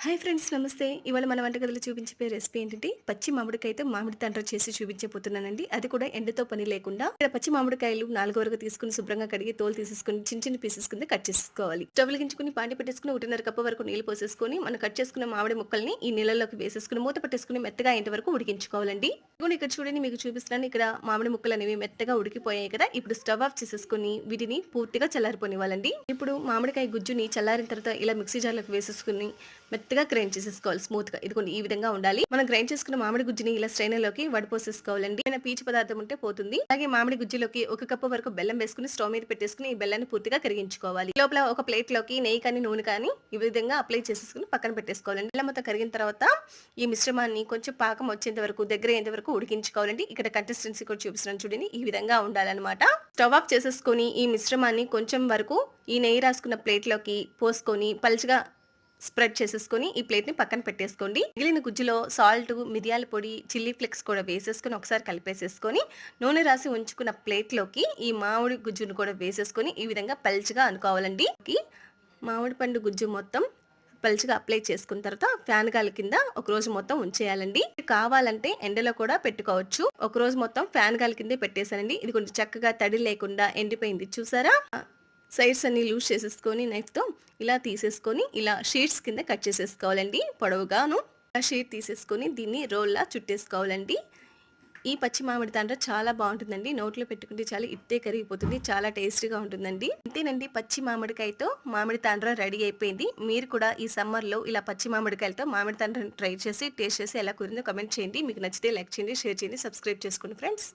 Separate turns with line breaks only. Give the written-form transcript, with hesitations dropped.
Hi friends నమస్తే. ఇవాళ మన వంటగదిలో చూపించే రెసిపీ ఏంటంటే పచ్చి మామిడికాయతో మామిడి తండ్ర చేసి చూపించబోతున్నానండి. అది కూడా ఎండతో పని లేకుండా. ఇక్కడ పచ్చి మామిడికాయలు 4 వరకు తీసుకుని శుభ్రంగా కడిగి తోలు తీసేసుకొని చిన్న చిన్న పీసెస్ కింద కట్ చేసుకోవాలి. స్టవ్ వెలిగించుకుని పాండి పెట్టేసుకుని 1.5 కప్పు వరకు నీళ్లు పోసేసుకొని మనం కట్ చేసుకున్న మామిడి ముక్కల్ని ఈ నీళ్ళలోకి వేసేసుకుని మూత పెట్టేసుకుని మెత్తగా అయ్యేంత వరకు ఉడికించుకోవాలండి. ఇక్కడ చూడండి, మీకు చూపిస్తున్నాను. ఇక్కడ మామిడి ముక్కలు అనేవి మెత్తగా ఉడికిపోయాయి కదా. ఇప్పుడు స్టవ్ ఆఫ్ చేసేసుకుని వీటిని పూర్తిగా చల్లారిపోనివ్వాలండి. ఇప్పుడు మామిడికాయ గుజ్జుని చల్లారిన తర్వాత ఇలా మిక్సీ జార్లోకి వేసేసుకుని మెత్తగా గ్రైండ్ చేసేసుకోవాలి స్మూత్ గా. ఇదిగోండి ఈ విధంగా ఉండాలి. మనం గ్రైండ్ చేసుకున్న మామిడి గుజ్జుని ఇలా స్ట్రైనర్ లోకి వడిపోసేసుకోవాలండి. ఏమైనా పీచు పదార్థం ఉంటే పోతుంది. అలాగే మామిడి గుజ్జులోకి 1 కప్పు వరకు బెల్లం వేసుకుని స్టవ్ మీద పెట్టేసుకుని ఈ బెల్లాన్ని పూర్తిగా కరిగించుకోవాలి. లోపల ఒక ప్లేట్ లోకి నెయ్యి కానీ నూనె కానీ ఈ విధంగా అప్లై చేసేసుకుని పక్కన పెట్టేసుకోవాలండి. బెల్లం మొత్తం కరిగిన తర్వాత ఈ మిశ్రమాన్ని కొంచెం పాకం వచ్చేంత వరకు దగ్గర అయ్యేంత వరకు ఉడికించుకోవాలండి. ఇక్కడ కన్సిస్టెన్సీ కూడా చూపిస్తున్నాను చూడండి, ఈ విధంగా ఉండాలన్నమాట. స్టవ్ ఆఫ్ చేసేసుకొని ఈ మిశ్రమాన్ని కొంచెం వరకు ఈ నెయ్యి రాసుకున్న ప్లేట్ లోకి పోసుకొని పల్చగా స్ప్రెడ్ చేసేసుకొని ఈ ప్లేట్ ని పక్కన పెట్టేసుకోండి. మిగిలిన గుజ్జులో సాల్ట్, మిరియాల పొడి, చిల్లీ ఫ్లేక్స్ కూడా వేసేసుకొని ఒకసారి కలిపేసేసుకొని నూనె రాసి ఉంచుకున్న ప్లేట్ లోకి ఈ మామిడి గుజ్జును కూడా వేసేసుకొని ఈ విధంగా పల్చగా అనుకోవాలండి. మామిడి పండు గుజ్జు మొత్తం పల్చగా అప్లై చేసుకున్న తర్వాత ఫ్యాన్ గాలి కింద ఒక రోజు మొత్తం ఉంచేయాలండి. కావాలంటే ఎండలో కూడా పెట్టుకోవచ్చు. ఒక రోజు మొత్తం ఫ్యాన్ గాలి కిందే పెట్టేశానండి. ఇది కొంచెం చక్కగా తడి లేకుండా ఎండిపోయింది చూసారా. సైడ్స్ అన్ని లూజ్ చేసేసుకొని నైఫ్ తో ఇలా తీసేసుకొని ఇలా షీట్స్ కింద కట్ చేసేసుకోవాలండి. పొడవుగాను షీట్ తీసేసుకొని దీన్ని రోల్లా చుట్టేసుకోవాలండి. ఈ పచ్చి మామిడి తాండ్ర చాలా బాగుంటుందండి. నోట్లో పెట్టుకుంటే చాలా ఇట్టే కరిగిపోతుంది. చాలా టేస్టీగా ఉంటుందండి. ఇంతేనండి, పచ్చి మామిడికాయతో మామిడి తాండ్ర రెడీ అయిపోయింది. మీరు కూడా ఈ సమ్మర్లో ఇలా పచ్చి మామిడికాయలతో మామిడి తాండ్ర ట్రై చేసి టేస్ట్ చేసి ఎలా కుదిరిందో కమెంట్ చేయండి. మీకు నచ్చితే లైక్ చేయండి, షేర్ చేయండి, సబ్స్క్రైబ్ చేసుకోండి ఫ్రెండ్స్.